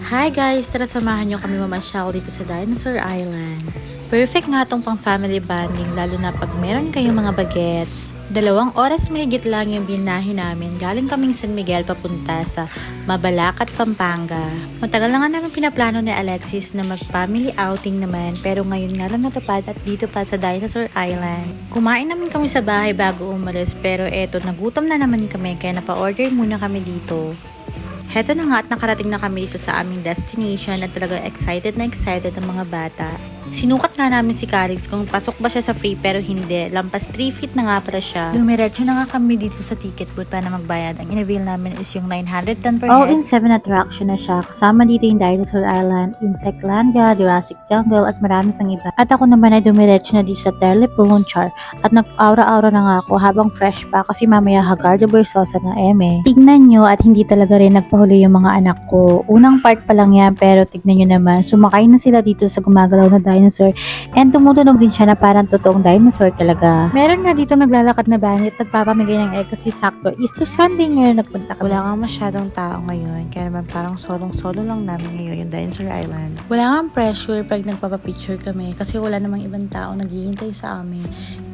Hi guys! Tara samahan nyo kami mamasyal dito sa Dinosaur Island. Perfect nga tong pang family bonding lalo na pag meron kayong mga bagets. 2 oras mahigit lang yung binahe namin. Galing kaming San Miguel papunta sa Mabalacat, Pampanga. Matagal na nga namin pinaplano ni Alexis na mag-family outing naman pero ngayon nga lang natupad at dito pa sa Dinosaur Island. Kumain naman kami sa bahay bago umalis pero eto nagutom na naman kami kaya napa-order muna kami dito. Heto na nga at nakarating na kami dito sa aming destination at talagang excited ang mga bata. Sinukat nga namin si Calix kung pasok ba siya sa free pero hindi. Lampas 3 feet na nga pala siya. Dumiretso na nga kami dito sa ticket booth para magbayad. Ang in-avail namin is yung 910 per head. All in 7 attraction na siya. Kasama dito yung Dinosaur Island, Insectlandia, Jurassic Jungle at marami pang iba. At ako naman ay dumiretso na dito sa telephone char at nag-aura-aura na nga ako habang fresh pa kasi mamaya Hagardo Bersosa na eme. Tignan nyo at hindi talaga rin nagpahuli yung mga anak ko. Unang part pa lang yan pero tignan nyo naman sumakay na sila dito sa gumagalaw na dinosaur and tumutunog din siya na parang totoong dinosaur talaga. Meron nga dito naglalakad na bandit nagpapamigay ng egg kasi sakto Easter Sunday ngayon nagpunta kami. Wala nga masyadong tao ngayon kaya naman parang solong-solo lang namin ngayon yung Dinosaur Island. Wala nga pressure pag nagpapapicture kami kasi wala namang ibang tao naghihintay sa amin.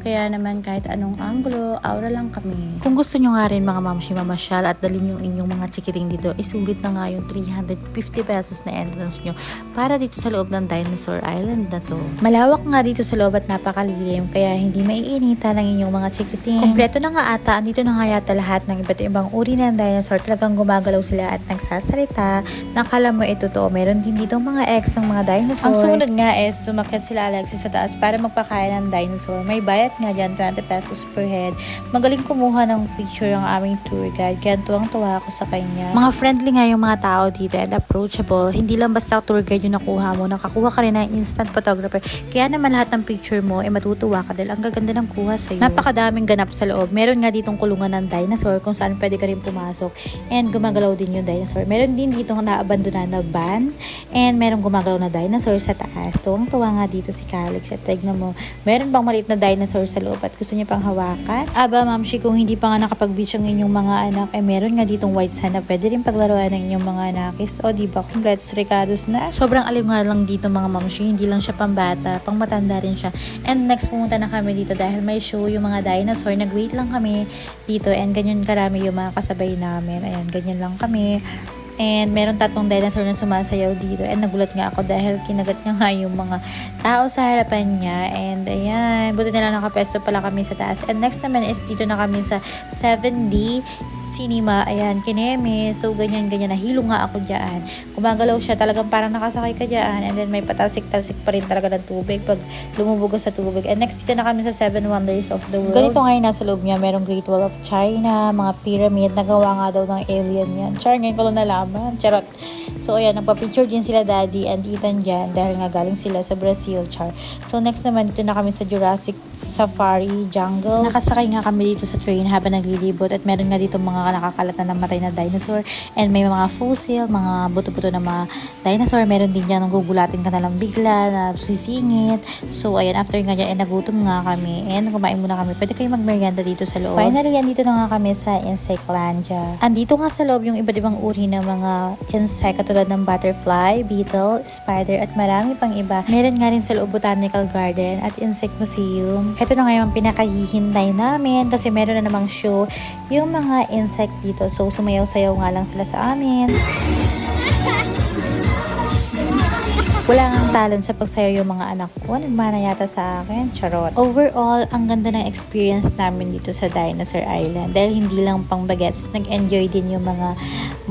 Kaya naman kahit anong anggulo, aura lang kami. Kung gusto nyo nga rin mga mamshi mamasyal at dalhin yung inyong mga chikiting dito, isulit na nga yung 350 pesos na entrance nyo para dito sa loob ng Dinosaur Island na to. Malawak nga dito sa loob at napakalilim kaya hindi maiinitan ang inyong mga chikiting. Kompleto na nga ata, andito na nga yata lahat ng iba't ibang uri ng dinosaur. Talagang gumagalaw sila at nagsasalita. Nakala mo totoo. Meron din dito mga eggs ng mga dinosaur. Ang sumunod nga is sumakyat sila Alexis sa taas para magpakain ng dinosaur. May bayad nga dyan, 20 pesos per head. Magaling kumuha ng picture ang aming tour guide kaya tuwang-tuwa ako sa kanya. Mga friendly nga yung mga tao dito and approachable. Hindi lang basta tour guide yung nakuha mo. Nakakuha ka rin ng instant photographer. Kaya naman lahat ng picture mo matutuwa ka dahil ang gaganda ng kuha sa'yo. Napakadaming ganap sa loob. Meron nga ditong kulungan ng dinosaur kung saan pwede ka rin pumasok and gumagalaw din yung dinosaur. Meron din ditong naabandona na van and merong gumagalaw na dinosaur sa taas. Tuwang-tuwa nga dito si Calix at tignan mo. Meron bang maliit na dinosaur sa loob at gusto niya pang hawakan? Aba, mamshi, kung hindi pa nga nakapag-beach ang inyong mga anak, meron nga ditong white sand na pwede rin paglaruan ng inyong mga anakis. O, diba, kompletos Ricardos na. Sobrang aliw nga lang dito mga mamshi. Hindi lang siya pambata, pang matanda rin siya. And next, pumunta na kami dito dahil may show yung mga dinosaur. Nag-wait lang kami dito and ganyan karami yung mga kasabay namin. Ayan, ganyan lang kami. And meron 3 dinosaur na sumasayaw dito. And nagulat nga ako dahil kinagat niya nga yung mga tao sa harapan niya. And ayan, buti na lang nakapesto pala kami sa taas. And next naman is dito na kami sa 7D cinema. Ayan, kineme. So, ganyan-ganyan. Nahilo nga ako dyan. Gumagalaw siya. Talagang parang nakasakay ka dyan. And then, may patalsik-talsik pa rin talaga ng tubig pag lumubog sa tubig. And next, dito na kami sa 7 Wonders of the World. Ganito ngayon nasa loob niya. Merong Great Wall of China, mga pyramid. Nagawa nga daw ng alien yan. Char, ngayon ko lang nalaman. Charot. So, ayan, nagpa-picture din sila Daddy and Ethan dyan dahil nga galing sila sa Brazil, char. So, next naman, dito na kami sa Jurassic Safari Jungle. Nakasakay nga kami dito sa train habang naglilibot at meron nga dito mga nakakalat na namatay na dinosaur and may mga fossil, mga buto-buto na mga dinosaur. Meron din dyan, gugulatin ka na lang bigla, na sisingit. So, ayan, after nga dyan, nagutom nga kami and kumain muna kami. Pwede kayo magmerienda dito sa loob. Finally, andito na nga kami sa Insectlandia. Andito nga sa loob yung iba't ibang uri ng mga insect katulad ng butterfly, beetle, spider at marami pang iba. Meron nga rin sa loob Botanical Garden at Insect Museum. Ito na nga yung pinakahihintay namin kasi meron na namang show yung mga insect dito. So sumayaw-sayaw nga lang sila sa amin. Wala ngang talent sa pagsayaw yung mga anak ko. Nagmana yata sa akin. Charot. Overall, ang ganda ng experience namin dito sa Dinosaur Island. Dahil hindi lang pang bagets, nag-enjoy din yung mga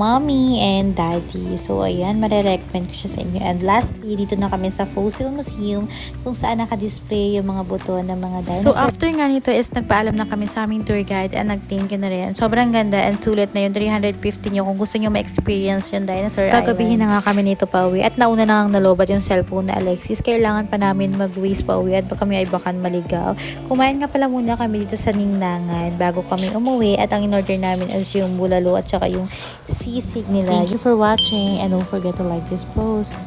mommy and daddy. So, ayan, marirecommend ko siya sa inyo. And lastly, dito na kami sa Fossil Museum kung saan naka-display yung mga buto ng mga dinosaur. So, after nga nito is nagpaalam na kami sa aming tour guide and nag-thank you na rin. Sobrang ganda and sulit na yung 350 nyo kung gusto nyo ma-experience yung Dinosaur Island. Kagabihin na nga kami nito pa uwi at nauna na ang nalobat yung cellphone na Alexis. Kailangan pa namin mag-waste pa uwi at kami ay bakan maligaw. Kumain nga pala muna kami dito sa Ningnangan bago kami umuwi at ang in-order namin is yung bulalo at saka yung sisig nila. Thank you for watching and don't forget to like this post.